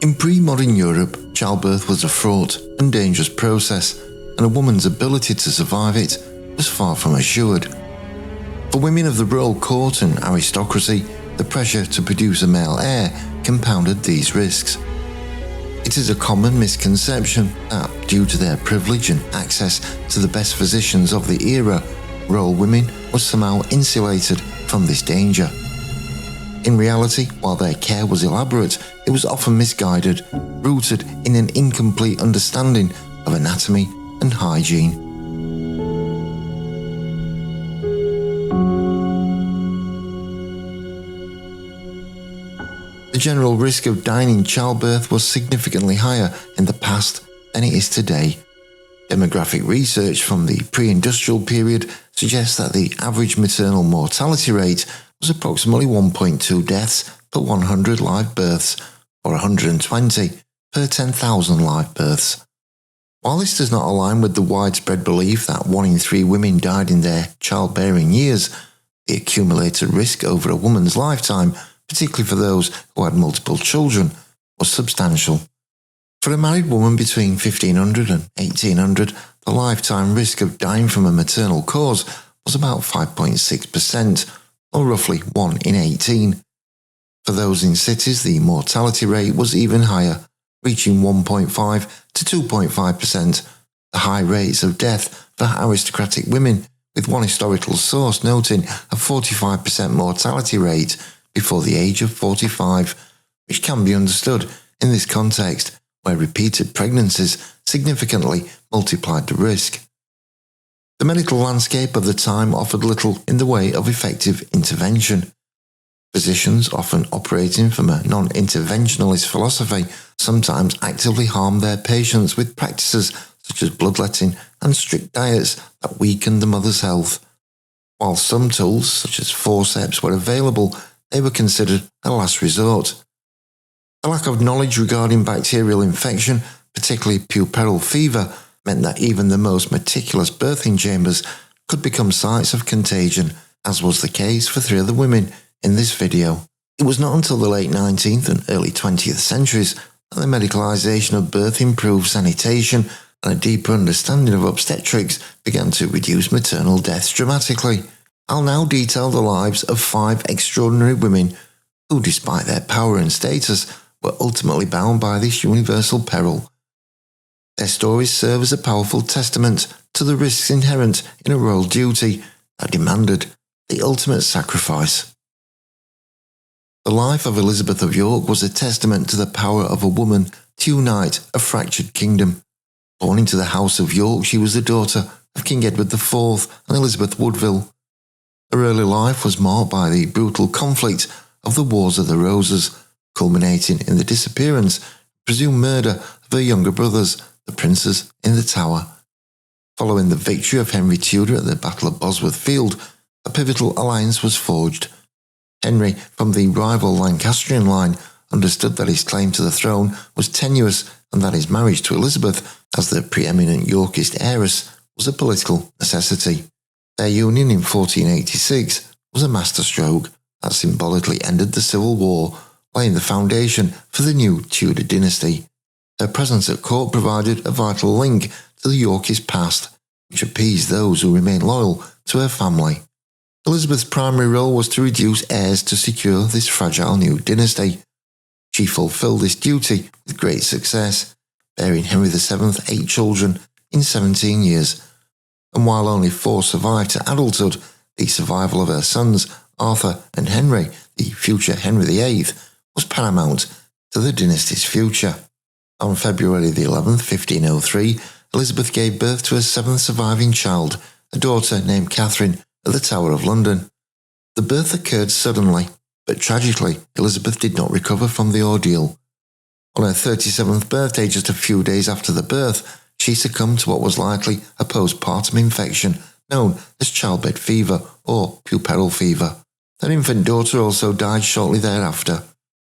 In pre-modern Europe, childbirth was a fraught and dangerous process, and a woman's ability to survive it was far from assured. For women of the royal court and aristocracy, the pressure to produce a male heir compounded these risks. It is a common misconception that, due to their privilege and access to the best physicians of the era, royal women were somehow insulated from this danger. In reality, while their care was elaborate, it was often misguided, rooted in an incomplete understanding of anatomy and hygiene. The general risk of dying in childbirth was significantly higher in the past than it is today. Demographic research from the pre-industrial period suggests that the average maternal mortality rate was approximately 1.2 deaths per 100 live births, or 120 per 10,000 live births. While this does not align with the widespread belief that 1 in 3 women died in their childbearing years, the accumulated risk over a woman's lifetime, particularly for those who had multiple children, was substantial. For a married woman between 1500 and 1800, the lifetime risk of dying from a maternal cause was about 5.6%, or roughly 1 in 18. For those in cities, the mortality rate was even higher, reaching 1.5 to 2.5%, the high rates of death for aristocratic women, with one historical source noting a 45% mortality rate before the age of 45, which can be understood in this context where repeated pregnancies significantly multiplied the risk. The medical landscape of the time offered little in the way of effective intervention. Physicians, often operating from a non-interventionalist philosophy, sometimes actively harmed their patients with practices such as bloodletting and strict diets that weakened the mother's health. While some tools, such as forceps, were available, they were considered a last resort. The lack of knowledge regarding bacterial infection, particularly puerperal fever, meant that even the most meticulous birthing chambers could become sites of contagion, as was the case for 3 of the women in this video. It was not until the late 19th and early 20th centuries that the medicalisation of birth improved sanitation and a deeper understanding of obstetrics began to reduce maternal deaths dramatically. I'll now detail the lives of 5 extraordinary women who, despite their power and status, were ultimately bound by this universal peril. Their stories serve as a powerful testament to the risks inherent in a royal duty that demanded the ultimate sacrifice. The life of Elizabeth of York was a testament to the power of a woman to unite a fractured kingdom. Born into the House of York, she was the daughter of King Edward IV and Elizabeth Woodville. Her early life was marked by the brutal conflict of the Wars of the Roses, culminating in the disappearance and presumed murder of her younger brothers, the princes in the Tower. Following the victory of Henry Tudor at the Battle of Bosworth Field, a pivotal alliance was forged. Henry, from the rival Lancastrian line, understood that his claim to the throne was tenuous and that his marriage to Elizabeth, as the preeminent Yorkist heiress, was a political necessity. Their union in 1486 was a masterstroke that symbolically ended the Civil War, laying the foundation for the new Tudor dynasty. Her presence at court provided a vital link to the Yorkist past, which appeased those who remained loyal to her family. Elizabeth's primary role was to reduce heirs to secure this fragile new dynasty. She fulfilled this duty with great success, bearing Henry VII 8 children in 17 years, and while only 4 survived to adulthood, the survival of her sons, Arthur and Henry, the future Henry VIII, was paramount to the dynasty's future. On February 11, 1503, Elizabeth gave birth to her 7th surviving child, a daughter named Catherine, at the Tower of London. The birth occurred suddenly, but tragically, Elizabeth did not recover from the ordeal. On her 37th birthday, just a few days after the birth, she succumbed to what was likely a postpartum infection known as childbed fever or puerperal fever. Her infant daughter also died shortly thereafter.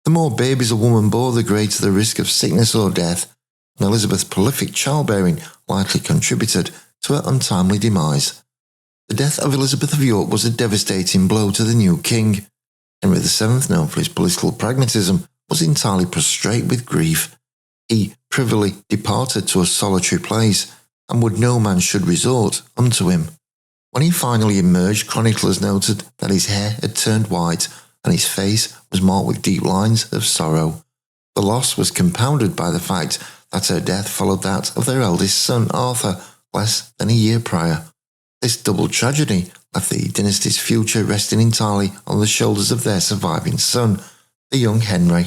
The more babies a woman bore, the greater the risk of sickness or death, and Elizabeth's prolific childbearing likely contributed to her untimely demise. The death of Elizabeth of York was a devastating blow to the new king. Henry VII, known for his political pragmatism, was entirely prostrate with grief. He privily departed to a solitary place, and would no man should resort unto him. When he finally emerged, chroniclers noted that his hair had turned white, and his face was marked with deep lines of sorrow. The loss was compounded by the fact that her death followed that of their eldest son Arthur less than a year prior. This double tragedy left the dynasty's future resting entirely on the shoulders of their surviving son, the young Henry.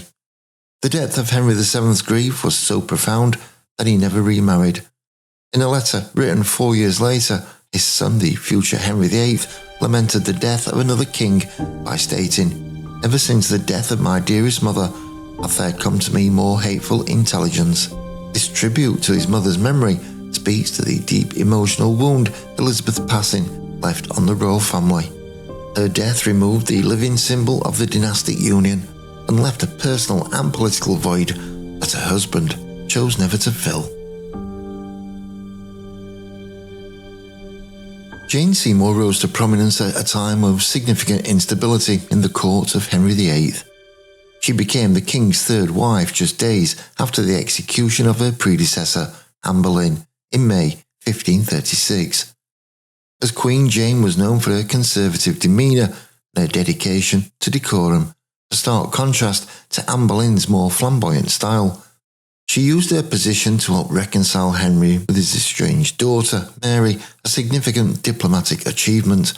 The depth of Henry VII's grief was so profound that he never remarried. In a letter written 4 years later, his son, the future Henry VIII, lamented the death of another king by stating, "Ever since the death of my dearest mother, hath there come to me more hateful intelligence." This tribute to his mother's memory speaks to the deep emotional wound Elizabeth's passing left on the royal family. Her death removed the living symbol of the dynastic union and left a personal and political void that her husband chose never to fill. Jane Seymour rose to prominence at a time of significant instability in the court of Henry VIII. She became the king's third wife just days after the execution of her predecessor, Anne Boleyn, in May 1536. As Queen, Jane was known for her conservative demeanour and her dedication to decorum, a stark contrast to Anne Boleyn's more flamboyant style. She used her position to help reconcile Henry with his estranged daughter, Mary, a significant diplomatic achievement.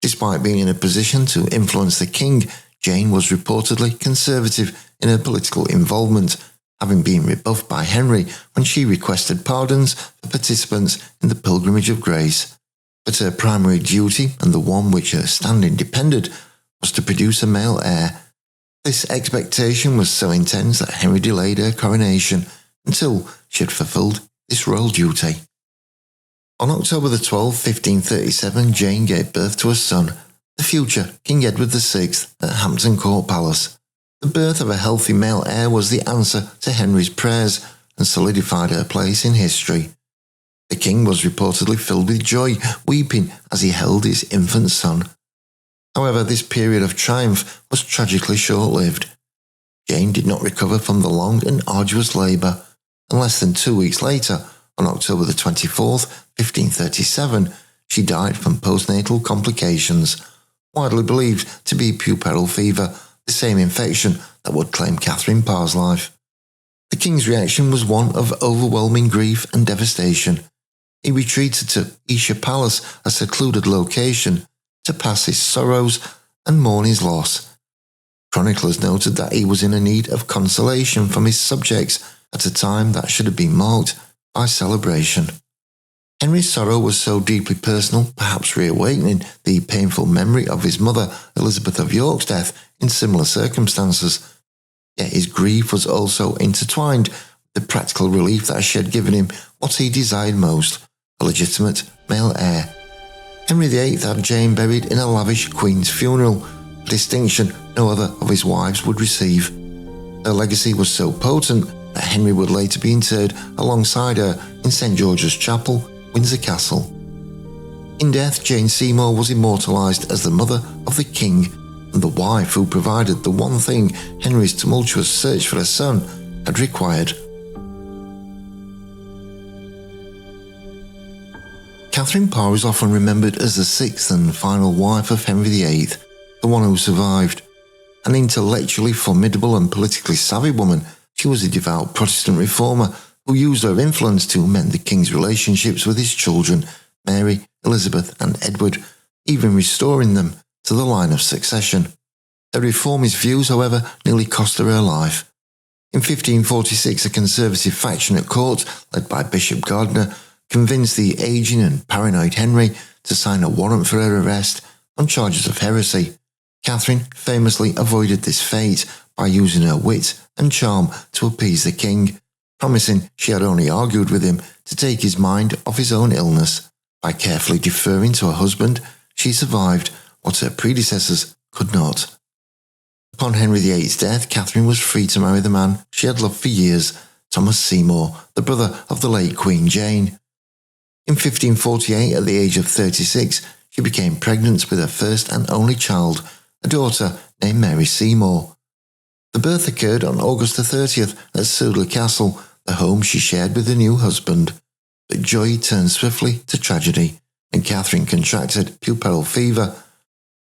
Despite being in a position to influence the king, Jane was reportedly conservative in her political involvement, having been rebuffed by Henry when she requested pardons for participants in the Pilgrimage of Grace. But her primary duty, and the one which her standing depended, was to produce a male heir. This expectation was so intense that Henry delayed her coronation until she had fulfilled this royal duty. On October 12, 1537, Jane gave birth to a son, the future King Edward VI, at Hampton Court Palace. The birth of a healthy male heir was the answer to Henry's prayers and solidified her place in history. The king was reportedly filled with joy, weeping as he held his infant son. However, this period of triumph was tragically short-lived. Jane did not recover from the long and arduous labour, and less than 2 weeks later, on October 24th, 1537, she died from postnatal complications, widely believed to be puerperal fever, the same infection that would claim Catherine Parr's life. The king's reaction was one of overwhelming grief and devastation. He retreated to Esher Palace, a secluded location, to pass his sorrows and mourn his loss. Chroniclers noted that he was in a need of consolation from his subjects at a time that should have been marked by celebration. Henry's sorrow was so deeply personal, perhaps reawakening the painful memory of his mother, Elizabeth of York's death, in similar circumstances. Yet his grief was also intertwined with the practical relief that she had given him what he desired most, a legitimate male heir. Henry VIII had Jane buried in a lavish queen's funeral, a distinction no other of his wives would receive. Her legacy was so potent that Henry would later be interred alongside her in St George's Chapel, Windsor Castle. In death, Jane Seymour was immortalised as the mother of the king and the wife who provided the one thing Henry's tumultuous search for a son had required. Catherine Parr is often remembered as the sixth and final wife of Henry VIII, the one who survived. An intellectually formidable and politically savvy woman, she was a devout Protestant reformer who used her influence to mend the king's relationships with his children, Mary, Elizabeth and Edward, even restoring them to the line of succession. Her reformist views, however, nearly cost her life. In 1546, a conservative faction at court, led by Bishop Gardiner, convinced the aging and paranoid Henry to sign a warrant for her arrest on charges of heresy. Catherine famously avoided this fate by using her wit and charm to appease the king, promising she had only argued with him to take his mind off his own illness. By carefully deferring to her husband, she survived what her predecessors could not. Upon Henry VIII's death, Catherine was free to marry the man she had loved for years, Thomas Seymour, the brother of the late Queen Jane. In 1548, at the age of 36, she became pregnant with her first and only child, a daughter named Mary Seymour. The birth occurred on August the 30th at Sudley Castle, the home she shared with her new husband. But joy turned swiftly to tragedy, and Catherine contracted puerperal fever.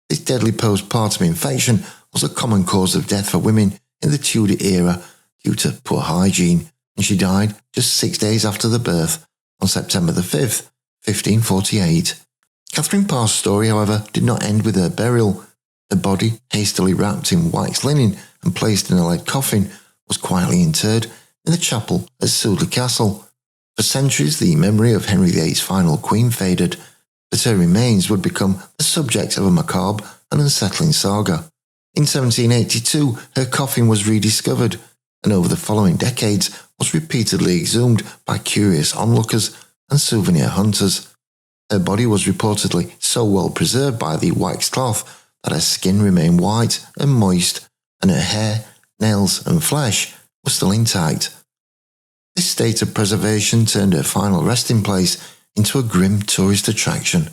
This deadly postpartum infection was a common cause of death for women in the Tudor era due to poor hygiene, and she died just 6 days after the birth, on September the 5th, 1548. Catherine Parr's story, however, did not end with her burial. Her body, hastily wrapped in wax linen and placed in a lead coffin, was quietly interred in the chapel at Sudley Castle. For centuries, the memory of Henry VIII's final queen faded, but her remains would become the subject of a macabre and unsettling saga. In 1782, her coffin was rediscovered, and over the following decades was repeatedly exhumed by curious onlookers and souvenir hunters. Her body was reportedly so well preserved by the waxed cloth that her skin remained white and moist, and her hair, nails and flesh were still intact. This state of preservation turned her final resting place into a grim tourist attraction.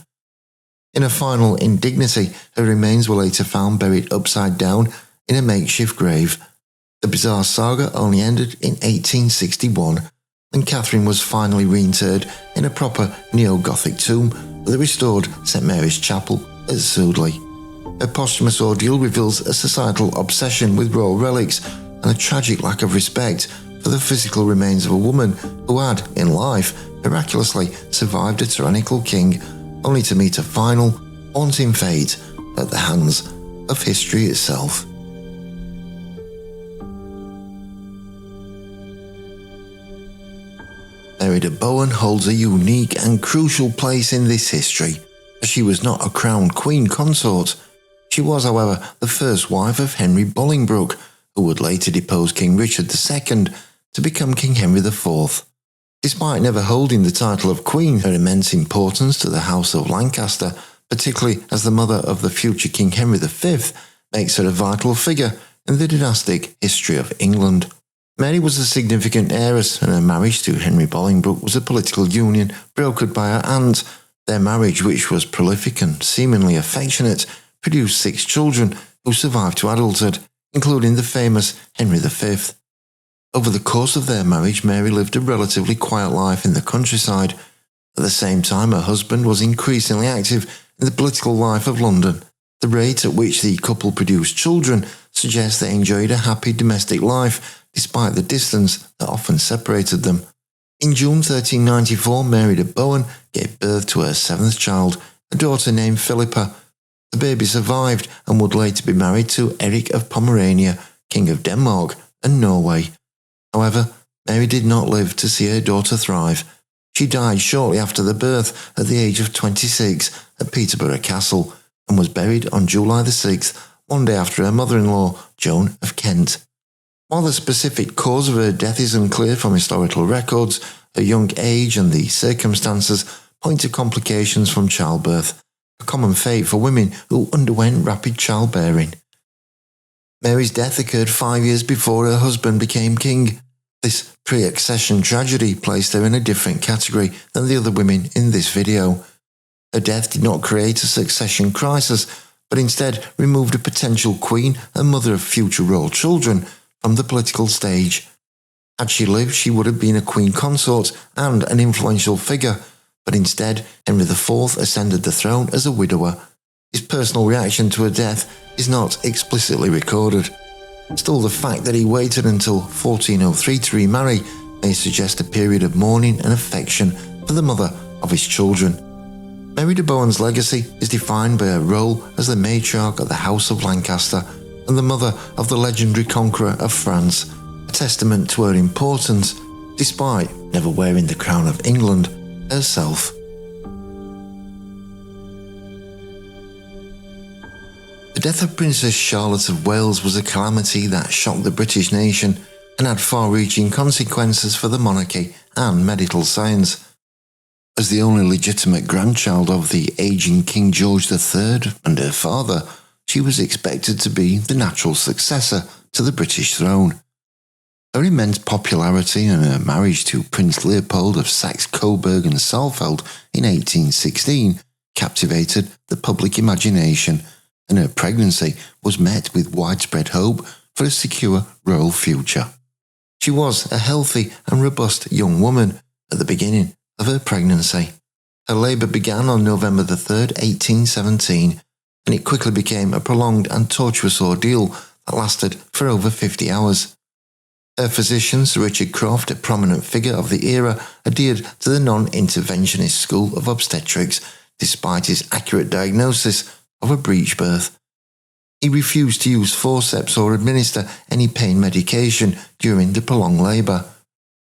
In a final indignity, her remains were later found buried upside down in a makeshift grave. The bizarre saga only ended in 1861, when Catherine was finally reinterred in a proper neo-Gothic tomb at the restored St Mary's Chapel at Sudley. Her posthumous ordeal reveals a societal obsession with royal relics and a tragic lack of respect for the physical remains of a woman who had, in life, miraculously survived a tyrannical king, only to meet a final, haunting fate at the hands of history itself. Mary de Bohun holds a unique and crucial place in this history, as she was not a crowned queen consort. She was, however, the first wife of Henry Bolingbroke, who would later depose King Richard II to become King Henry IV. Despite never holding the title of queen, her immense importance to the House of Lancaster, particularly as the mother of the future King Henry V, makes her a vital figure in the dynastic history of England. Mary was a significant heiress, and her marriage to Henry Bolingbroke was a political union brokered by her aunt. Their marriage, which was prolific and seemingly affectionate, produced 6 children who survived to adulthood, including the famous Henry V. Over the course of their marriage, Mary lived a relatively quiet life in the countryside. At the same time, her husband was increasingly active in the political life of London. The rate at which the couple produced children suggests they enjoyed a happy domestic life despite the distance that often separated them. In June 1394, Mary de Bohun gave birth to her 7th child, a daughter named Philippa. The baby survived and would later be married to Eric of Pomerania, King of Denmark and Norway. However, Mary did not live to see her daughter thrive. She died shortly after the birth at the age of 26 at Peterborough Castle and was buried on July the 6th, one day after her mother-in-law, Joan of Kent. While the specific cause of her death is unclear from historical records, her young age and the circumstances point to complications from childbirth, a common fate for women who underwent rapid childbearing. Mary's death occurred 5 years before her husband became king. This pre-accession tragedy placed her in a different category than the other women in this video. Her death did not create a succession crisis, but instead removed a potential queen and mother of future royal children from the political stage. Had she lived, she would have been a queen consort and an influential figure, but instead Henry IV ascended the throne as a widower. His personal reaction to her death is not explicitly recorded. Still, the fact that he waited until 1403 to remarry may suggest a period of mourning and affection for the mother of his children. Mary de Bohun's legacy is defined by her role as the matriarch of the House of Lancaster and the mother of the legendary conqueror of France, a testament to her importance, despite never wearing the crown of England herself. The death of Princess Charlotte of Wales was a calamity that shocked the British nation and had far-reaching consequences for the monarchy and medical science. As the only legitimate grandchild of the aging King George III and her father, she was expected to be the natural successor to the British throne. Her immense popularity and her marriage to Prince Leopold of Saxe-Coburg and Saalfeld in 1816 captivated the public imagination, and her pregnancy was met with widespread hope for a secure royal future. She was a healthy and robust young woman at the beginning of her pregnancy. Her labour began on November the 3rd, 1817, and it quickly became a prolonged and tortuous ordeal that lasted for over 50 hours. Her physician, Sir Richard Croft, a prominent figure of the era, adhered to the non-interventionist school of obstetrics despite his accurate diagnosis of a breech birth. He refused to use forceps or administer any pain medication during the prolonged labour,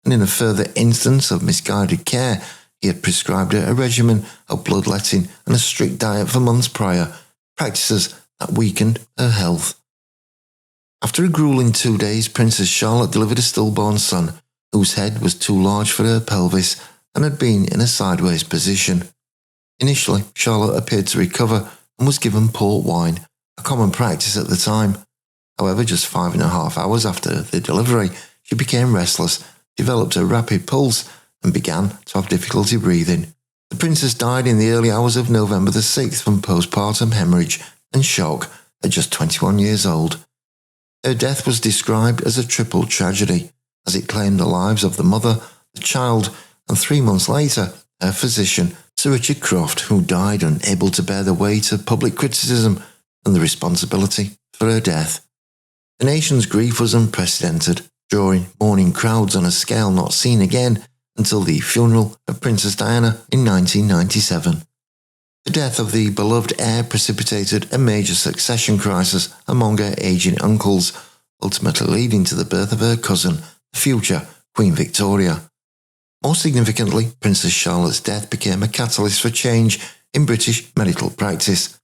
and in a further instance of misguided care, he had prescribed her a regimen of bloodletting and a strict diet for months prior, practices that weakened her health. After a grueling 2 days, Princess Charlotte delivered a stillborn son, whose head was too large for her pelvis and had been in a sideways position. Initially, Charlotte appeared to recover and was given port wine, a common practice at the time. However, just 5.5 hours after the delivery, she became restless, developed a rapid pulse, and began to have difficulty breathing. The princess died in the early hours of November the 6th from postpartum hemorrhage and shock at just 21 years old. Her death was described as a triple tragedy, as it claimed the lives of the mother, the child, and 3 months later, her physician, Sir Richard Croft, who died unable to bear the weight of public criticism and the responsibility for her death. The nation's grief was unprecedented, drawing mourning crowds on a scale not seen again until the funeral of Princess Diana in 1997. The death of the beloved heir precipitated a major succession crisis among her aging uncles, ultimately leading to the birth of her cousin, the future Queen Victoria. More significantly, Princess Charlotte's death became a catalyst for change in British medical practice.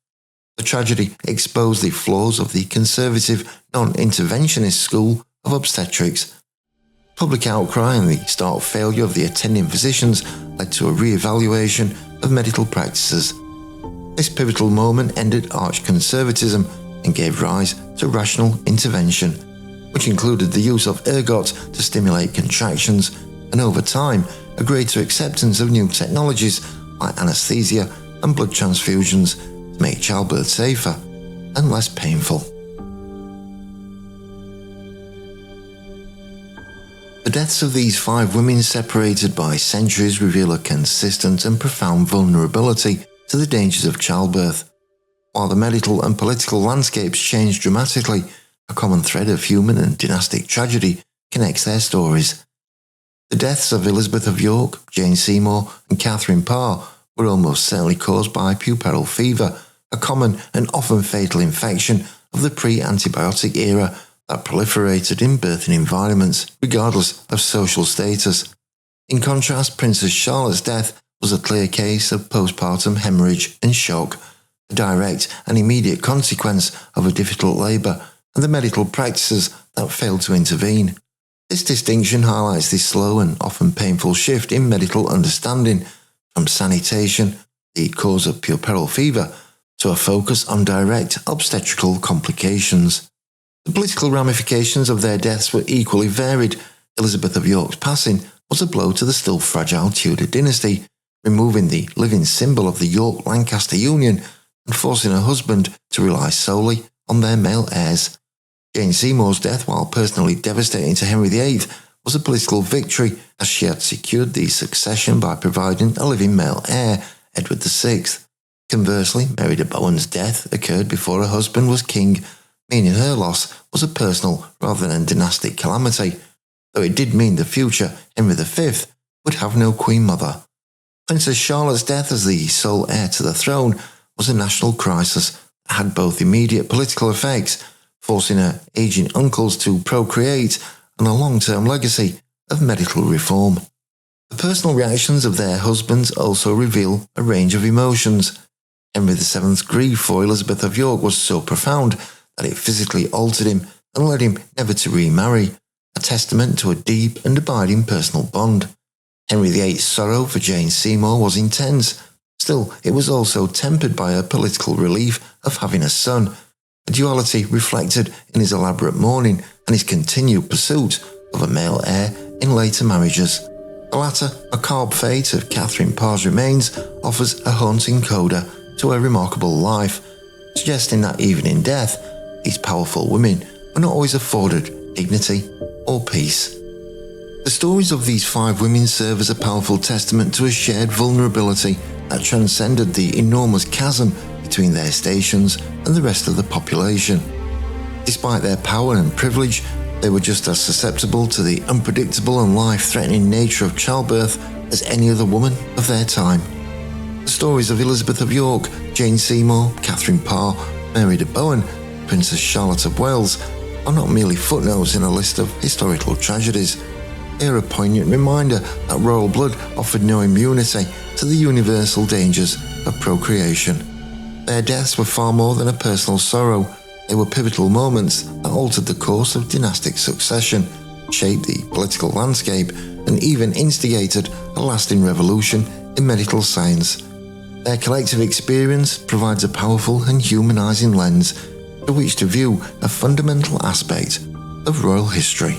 The tragedy exposed the flaws of the conservative, non-interventionist school of obstetrics. Public outcry and the stark failure of the attending physicians led to a re-evaluation of medical practices. This pivotal moment ended arch conservatism and gave rise to rational intervention, which included the use of ergot to stimulate contractions, and over time, a greater acceptance of new technologies like anesthesia and blood transfusions to make childbirth safer and less painful. The deaths of these 5 women, separated by centuries, reveal a consistent and profound vulnerability to the dangers of childbirth. While the medical and political landscapes change dramatically, a common thread of human and dynastic tragedy connects their stories. The deaths of Elizabeth of York, Jane Seymour, and Catherine Parr were almost certainly caused by puerperal fever, a common and often fatal infection of the pre-antibiotic era that proliferated in birthing environments, regardless of social status. In contrast, Princess Charlotte's death was a clear case of postpartum hemorrhage and shock, a direct and immediate consequence of a difficult labour and the medical practices that failed to intervene. This distinction highlights the slow and often painful shift in medical understanding from sanitation, the cause of puerperal fever, to a focus on direct obstetrical complications. The political ramifications of their deaths were equally varied. Elizabeth of York's passing was a blow to the still fragile Tudor dynasty, removing the living symbol of the York-Lancaster union and forcing her husband to rely solely on their male heirs. Jane Seymour's death, while personally devastating to Henry VIII, was a political victory, as she had secured the succession by providing a living male heir, Edward VI. Conversely, Mary de Bohun's death occurred before her husband was king, meaning her loss was a personal rather than dynastic calamity, though it did mean the future Henry V would have no queen mother. Princess Charlotte's death as the sole heir to the throne was a national crisis that had both immediate political effects, forcing her aging uncles to procreate, and a long-term legacy of medical reform. The personal reactions of their husbands also reveal a range of emotions. Henry VII's grief for Elizabeth of York was so profound that it physically altered him and led him never to remarry, a testament to a deep and abiding personal bond. Henry VIII's sorrow for Jane Seymour was intense. Still, it was also tempered by her political relief of having a son, a duality reflected in his elaborate mourning and his continued pursuit of a male heir in later marriages. The latter, macabre fate of Catherine Parr's remains, offers a haunting coda to her remarkable life, suggesting that even in death, these powerful women were not always afforded dignity or peace. The stories of these 5 women serve as a powerful testament to a shared vulnerability that transcended the enormous chasm between their stations and the rest of the population. Despite their power and privilege, they were just as susceptible to the unpredictable and life-threatening nature of childbirth as any other woman of their time. The stories of Elizabeth of York, Jane Seymour, Catherine Parr, Mary de Bohun, Princess Charlotte of Wales are not merely footnotes in a list of historical tragedies. They are a poignant reminder that royal blood offered no immunity to the universal dangers of procreation. Their deaths were far more than a personal sorrow. They were pivotal moments that altered the course of dynastic succession, shaped the political landscape, and even instigated a lasting revolution in medical science. Their collective experience provides a powerful and humanizing lens through which to view a fundamental aspect of royal history.